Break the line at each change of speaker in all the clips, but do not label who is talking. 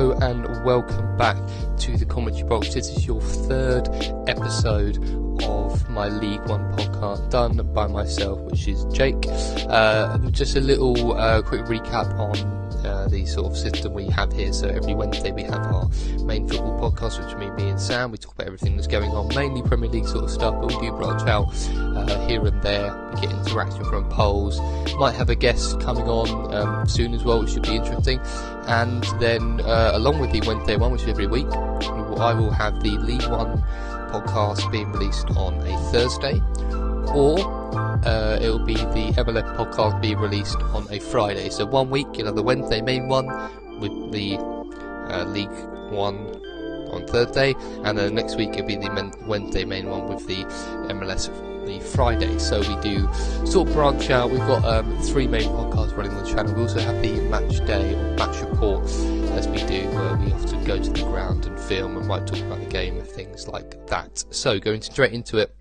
Hello and welcome back to the Commentary Box. This is your third episode of my League One podcast done by myself, which is Jake. Just a little quick recap on the sort of system we have here. So every Wednesday we have our main football podcast, which means me and Sam. We talk about everything that's going on, mainly Premier League sort of stuff, but we do branch out here and there. We get interaction from polls. Might have a guest coming on soon as well, which should be interesting. And then along with the Wednesday one, which is every week, I will have the League One podcast being released on a Thursday, or it will be the MLS podcast being released on a Friday. So 1 week you'll have the Wednesday main one with the League One on Thursday, and then next week it'll be the Wednesday main one with the MLS the Friday. So we do sort of branch out. We've got 3 main podcasts running on the channel. We also have the match day or match report, as we do, where we often go to the ground and film and might talk about the game and things like that. So going straight into it,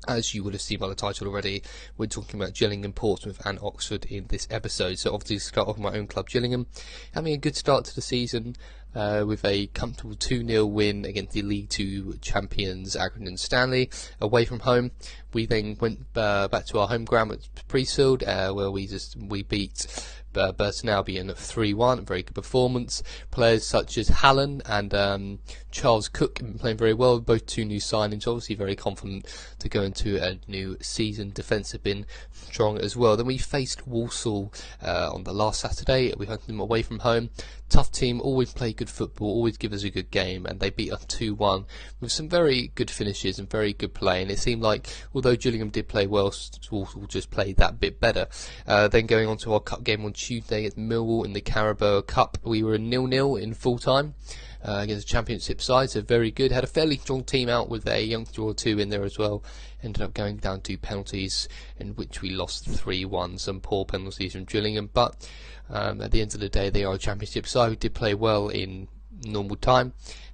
as you would have seen by the title already, we're talking about Gillingham, Portsmouth and Oxford in this episode. So obviously start off with my own club, Gillingham, having a good start to the season with a comfortable 2-0 win against the League Two champions Accrington Stanley away from home. We then went back to our home ground at Priestfield, where we beat Burton Albion 3-1, very good performance. Players such as Hallen and Charles Cook have been playing very well, both 2 new signings, obviously very confident to go into a new season. Defence have been strong as well. Then we faced Walsall on the last Saturday. We had them away from home. Tough team, always play good football, always give us a good game, and they beat us 2-1 with some very good finishes and very good play. And it seemed like, although Gillingham did play well, Walsall just played that bit better. Then going on to our cup game on Tuesday at Millwall in the Carabao Cup, we were 0-0 in full time against a championship side, so very good. Had a fairly strong team out with a youngster or 2 in there as well. Ended up going down to penalties, in which we lost 3-1. Some poor penalties from Gillingham, but at the end of the day, they are a championship side. We did play well in normal time,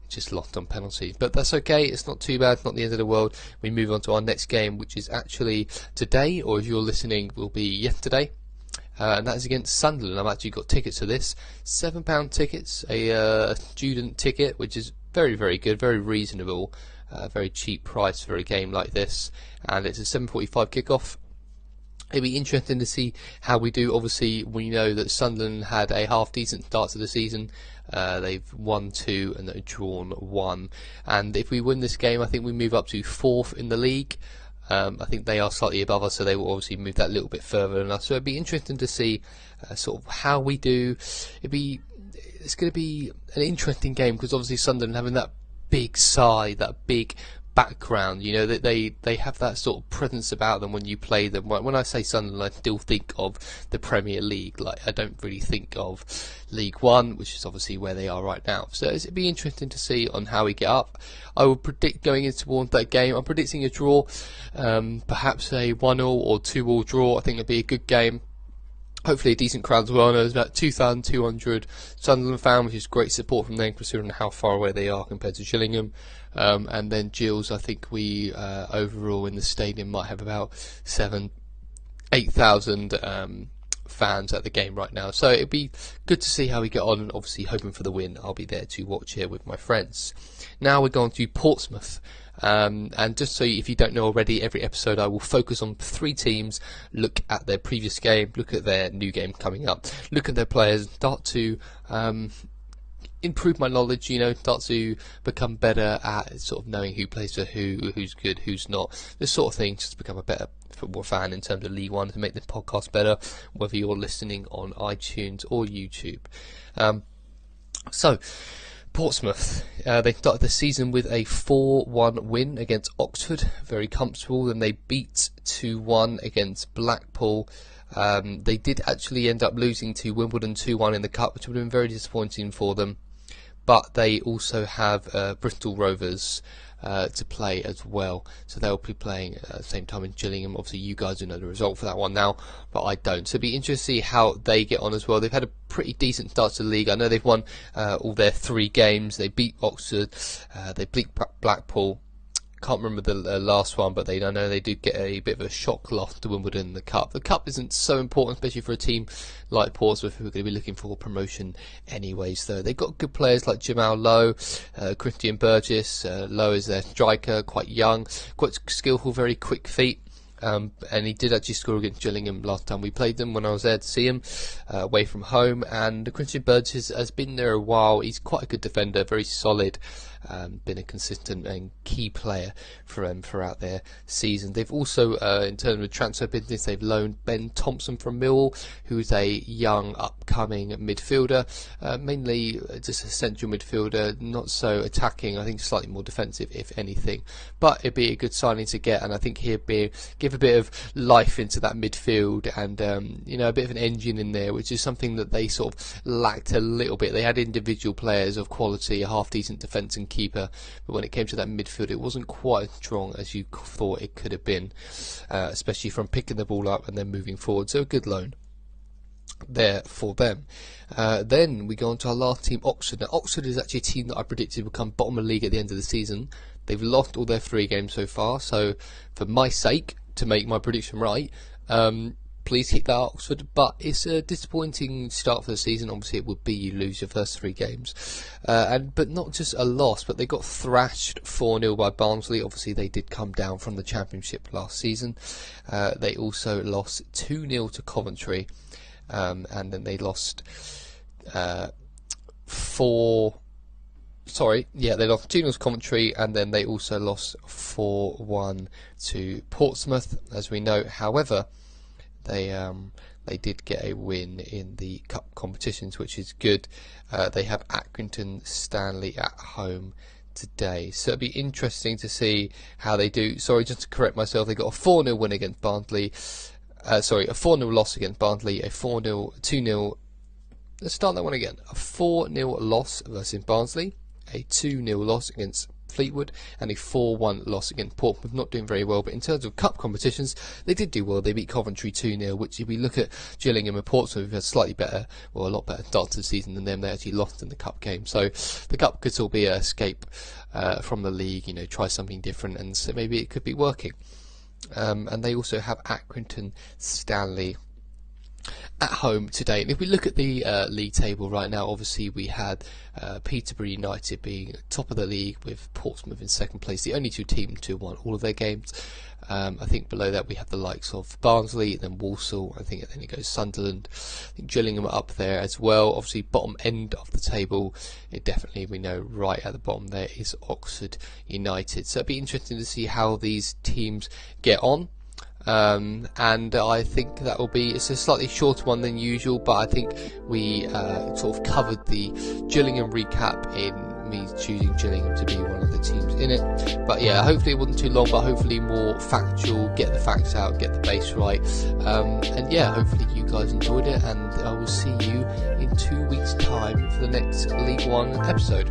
just lost on penalties, but that's okay. It's not too bad, not the end of the world. We move on to our next game, which is actually today, or if you're listening, will be yesterday. And that is against Sunderland. I've actually got tickets to this. £7 tickets, a student ticket, which is very, very good, very reasonable, very cheap price for a game like this. And it's a 7:45 kickoff. It'd be interesting to see how we do. Obviously, we know that Sunderland had a half-decent start to the season. They've won 2 and they've drawn 1. And if we win this game, I think we move up to 4th in the league. I think they are slightly above us, so they will obviously move that little bit further than us. So it'd be interesting to see sort of how we do. It's going to be an interesting game, because obviously Sunderland having that big side, that big background, you know, that they have that sort of presence about them when you play them. When I say Sunderland, I still think of the Premier League. Like, I don't really think of League One, which is obviously where they are right now. So it'd be interesting to see on how we get up. I will predict going into that game, I'm predicting a draw, perhaps a 1-1 or 2-2 draw. I think it'd be a good game. Hopefully a decent crowd as well. I know there's about 2,200 Sunderland fans, which is great support from them considering how far away they are compared to Gillingham. And then Gills, I think we overall in the stadium might have about 8,000 fans at the game right now. So it'd be good to see how we get on, and obviously hoping for the win. I'll be there to watch here with my friends. Now we're going to Portsmouth. And just so if you don't know already, every episode I will focus on 3 teams, look at their previous game, look at their new game coming up, look at their players, start to improve my knowledge, you know, start to become better at sort of knowing who plays for who's good, who's not, this sort of thing, just to become a better football fan in terms of League One, to make the podcast better, whether you're listening on iTunes or YouTube. So Portsmouth, they started the season with a 4-1 win against Oxford, very comfortable. Then they beat 2-1 against Blackpool. They did actually end up losing to Wimbledon 2-1 in the Cup, which would have been very disappointing for them. But they also have Bristol Rovers to play as well, so they'll be playing at the same time in Gillingham. Obviously you guys will know the result for that one now, but I don't, so it'll be interesting to see how they get on as well. They've had a pretty decent start to the league. I know they've won all their 3 games. They beat Oxford, they beat Blackpool, can't remember the last one, but I know they did get a bit of a shock loss to Wimbledon in the Cup. The Cup isn't so important, especially for a team like Portsmouth, who are going to be looking for promotion anyways, though. They've got good players like Jamal Lowe, Christian Burgess. Lowe is their striker, quite young, quite skillful, very quick feet. And he did actually score against Gillingham last time we played them when I was there to see him away from home. And Christian Burgess has been there a while. He's quite a good defender, very solid, been a consistent and key player for them throughout their season. They've also, in terms of transfer business, they've loaned Ben Thompson from Millwall, who's a young upcoming midfielder, mainly just a central midfielder, not so attacking, I think slightly more defensive if anything, but it'd be a good signing to get, and I think he'd give a bit of life into that midfield and a bit of an engine in there, which is something that they sort of lacked a little bit. They had individual players of quality, a half decent defence and keeper, but when it came to that midfield it wasn't quite as strong as you thought it could have been, especially from picking the ball up and then moving forward. So a good loan there for them. Then we go on to our last team, Oxford. Now, Oxford is actually a team that I predicted would come bottom of the league at the end of the season. They've lost all their 3 games so far, so for my sake, to make my prediction right, please hit that, Oxford. But it's a disappointing start for the season. Obviously it would be you lose your first 3 games, but not just a loss, but they got thrashed 4-0 by Barnsley. Obviously they did come down from the Championship last season. They also lost 2-0 to Coventry, and then they lost they lost 2-0 to Coventry, and then they also lost 4-1 to Portsmouth, as we know. However, they did get a win in the cup competitions, which is good. They have Accrington Stanley at home today, so it'll be interesting to see how they do. Sorry, just to correct myself, they got a 4-0 win against Barnsley. A 4-0 loss against Barnsley, a 2-0. Let's start that one again. A 4-0 loss versus Barnsley, a 2-0 loss against Fleetwood, and a 4-1 loss against Portsmouth. Not doing very well, but in terms of cup competitions, they did do well. They beat Coventry 2-0, which if we look at Gillingham and Portsmouth, who've had slightly better, well, a lot better start to the season than them. They actually lost in the cup game, so the cup could still be an escape from the league. Try something different, and so maybe it could be working. And they also have Accrington Stanley at home today. And if we look at the league table right now, obviously we had Peterborough United being top of the league with Portsmouth in second place, the only 2 teams to have won all of their games. I think below that we have the likes of Barnsley, then Walsall, I think then it goes Sunderland. I think Gillingham are up there as well. Obviously bottom end of the table, it definitely, we know right at the bottom there is Oxford United. So it'd be interesting to see how these teams get on. And I think that will be, it's a slightly shorter one than usual, but I think we sort of covered the Gillingham recap in me choosing Gillingham to be one of the teams in it. But yeah, hopefully it wasn't too long, but hopefully more factual, get the facts out, get the base right, and yeah, hopefully you guys enjoyed it, and I will see you in 2 weeks time for the next League One episode.